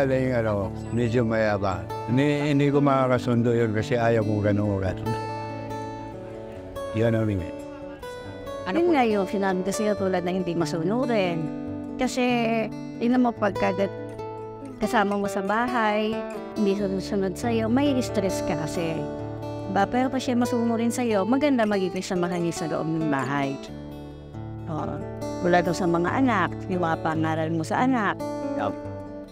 ugaling medyo mayabang. Hindi ko makakasundo yun kasi ayaw kong ganun ugali. Yun ang limit. Yun nga yung sinabi kasi tulad na hindi masunurin. Kasi, yun mo pagka kasama mo sa bahay, hindi sunod sa'yo, may stress ka kasi. Pero pa siya masunurin sa'yo, maganda magiging samahan niya sa loob ng bahay. Wala daw sa mga anak, yung mga pangaral mo sa anak.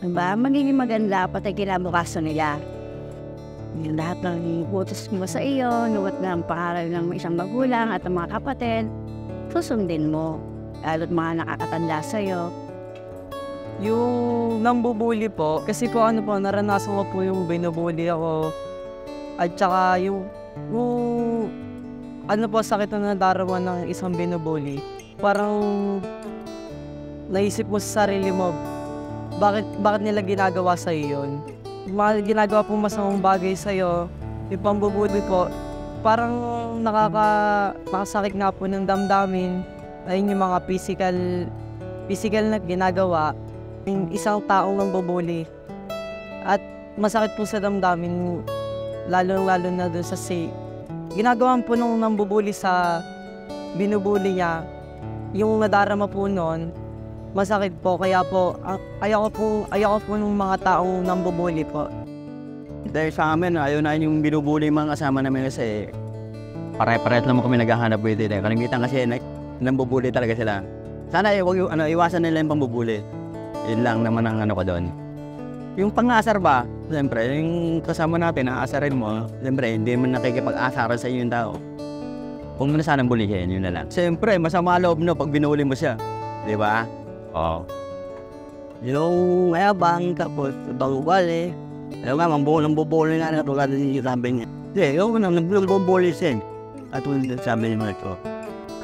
Diba? Magiging maganda pati kinabukasan nila. Yung lahat ng utos mo sa iyo, nuwat ng pangaral ng isang magulang at ng mga kapatid, susundin mo. Lalo't mga nakakatanda sa'yo. Yung nambubuli po, kasi po naranasan ko po yung binubuli ako. At saka yung sakit na nadarama ng isang binubuli. Parang naisip mo sa sarili mo, bakit nila ginagawa sa iyo yun? Ginagawa po masamang bagay sa iyo, yung pambubuli po, parang nakasakit nga po ng damdamin. Ayun yung mga physical na ginagawa ng isang taong nambubuli. At masakit po sa damdamin, lalo na doon sa ginagawa po nung nambubuli sa binubuli niya. Yung nadarama po noon, masakit po. Kaya po, ayaw ko po ng mga taong nambubuli po. Dahil sa amin, ayaw na yung binubuli mga kasama namin kasi pare-parehas naman kami naghahanap buhay din. Kalimitan kasi nambubuli talaga sila. Sana iwasan nila yung pambubuli. Yun lang naman ang ko doon. Yung pang-asar ba, siyempre, yung kasama natin, aasarin mo, siyempre, hindi man nakikipag-asaran sa iyo yung tao. Kung mo na sanang bulihin, yun na lang. Siyempre, masama loob pag binuli mo siya. Di ba? Oo. Yung mayabang, tapos ibang ugali. Ayaw nga, nambubuli nga tulad ng sabi niya. Hindi, nambubuli siya. At yung sabi niya ito.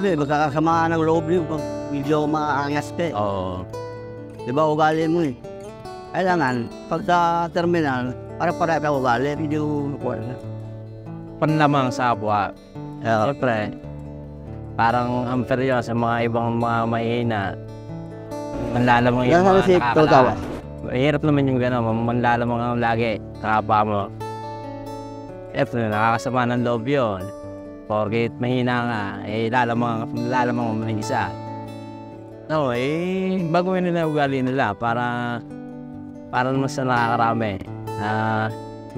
Kasi magkakasama ng loob niyo pag medyo maangas ka. Oo. Di ba ugali mo eh? Kailangan, pag sa terminal, para-para ka ugali, medyo panlamang sa abwa. Siyempre, parang unfair yun sa mga ibang mga mahina. Manlalamang yung mga nakakala. Mahirap naman yung gano'n, manlalamang ang lagi, kakapa mo. Nakakasama ng loob yun. Porkit mahina nga, lalamang mo isa. No, baguhin nila ugali nila para naman sa nakakarami.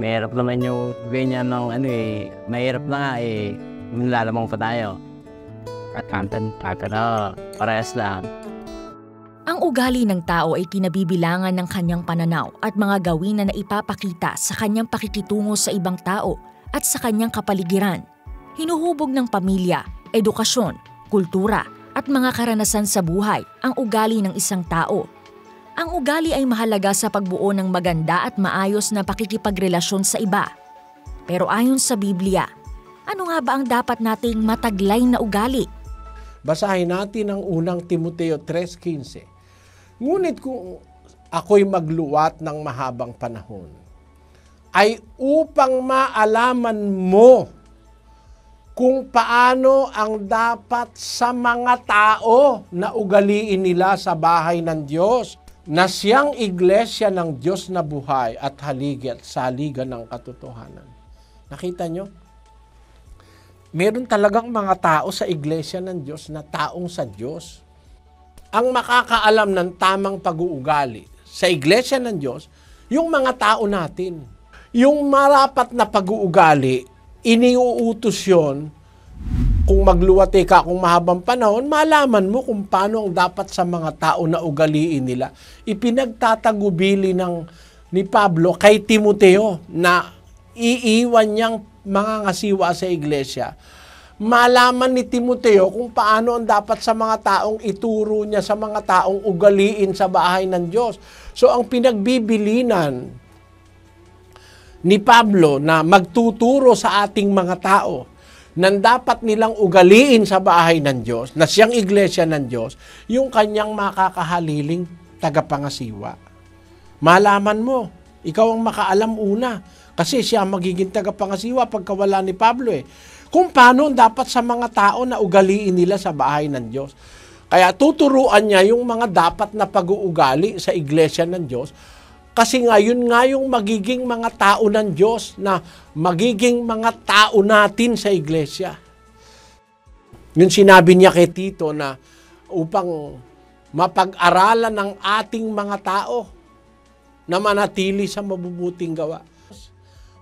Mahirap naman yung ganyan ng mahirap na nga lalamang pa tayo. At parehas lang. Ang ugali ng tao ay kinabibilangan ng kanyang pananaw at mga gawin na naipapakita sa kanyang pakikitungo sa ibang tao at sa kanyang kapaligiran. Hinuhubog ng pamilya, edukasyon, kultura at mga karanasan sa buhay ang ugali ng isang tao. Ang ugali ay mahalaga sa pagbuo ng maganda at maayos na pakikipagrelasyon sa iba. Pero ayon sa Biblia, ano nga ba ang dapat nating mataglay na ugali? Basahin natin ang unang Timoteo 3:15. Ngunit kung ako'y magluwat ng mahabang panahon, ay upang maalaman mo kung paano ang dapat sa mga tao na ugaliin nila sa bahay ng Diyos, na siyang iglesia ng Diyos na buhay at haligi at saligan ng katotohanan. Nakita nyo? Meron talagang mga tao sa iglesia ng Diyos na taong sa Diyos. Ang makakaalam ng tamang pag-uugali sa iglesia ng Diyos, yung mga tao natin. Yung marapat na pag-uugali, iniuutos yun. Kung magluwati ka kung mahabang panahon, malaman mo kung paano ang dapat sa mga tao na ugaliin nila. Ipinagtatagubili ni Pablo kay Timoteo na iiwan niyang mga ngasiwa sa iglesia. Malaman ni Timoteo kung paano ang dapat sa mga taong ituro niya sa mga taong ugaliin sa bahay ng Diyos. So ang pinagbibilinan ni Pablo na magtuturo sa ating mga tao nang dapat nilang ugaliin sa bahay ng Diyos, na siyang iglesia ng Diyos, yung kanyang makakahaliling tagapangasiwa. Malaman mo, ikaw ang makaalam una, kasi siya magiging tagapangasiwa pagkawala ni Pablo kung paano dapat sa mga tao na ugaliin nila sa bahay ng Diyos. Kaya tuturuan niya yung mga dapat na pag-uugali sa iglesia ng Diyos Kasi ngayon nga yung magiging mga tao ng Diyos na magiging mga tao natin sa iglesia. Yung sinabi niya kay Tito na upang mapag-aralan ng ating mga tao na manatili sa mabubuting gawa.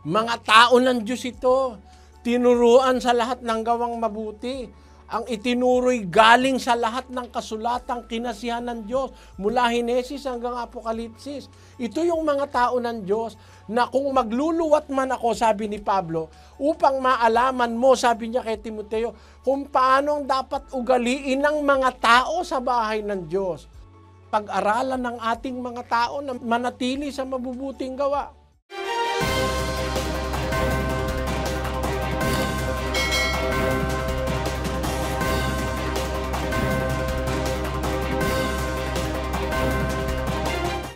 Mga tao ng Diyos ito, tinuruan sa lahat ng gawang mabuti. Ang itinuro'y galing sa lahat ng kasulatang kinasihan ng Diyos mula Henesis hanggang Apokalipsis. Ito yung mga tao ng Diyos na kung magluluwat man ako, sabi ni Pablo, upang maalaman mo, sabi niya kay Timoteo, kung paano dapat ugaliin ng mga tao sa bahay ng Diyos. Pag-aralan ng ating mga tao na manatili sa mabubuting gawa.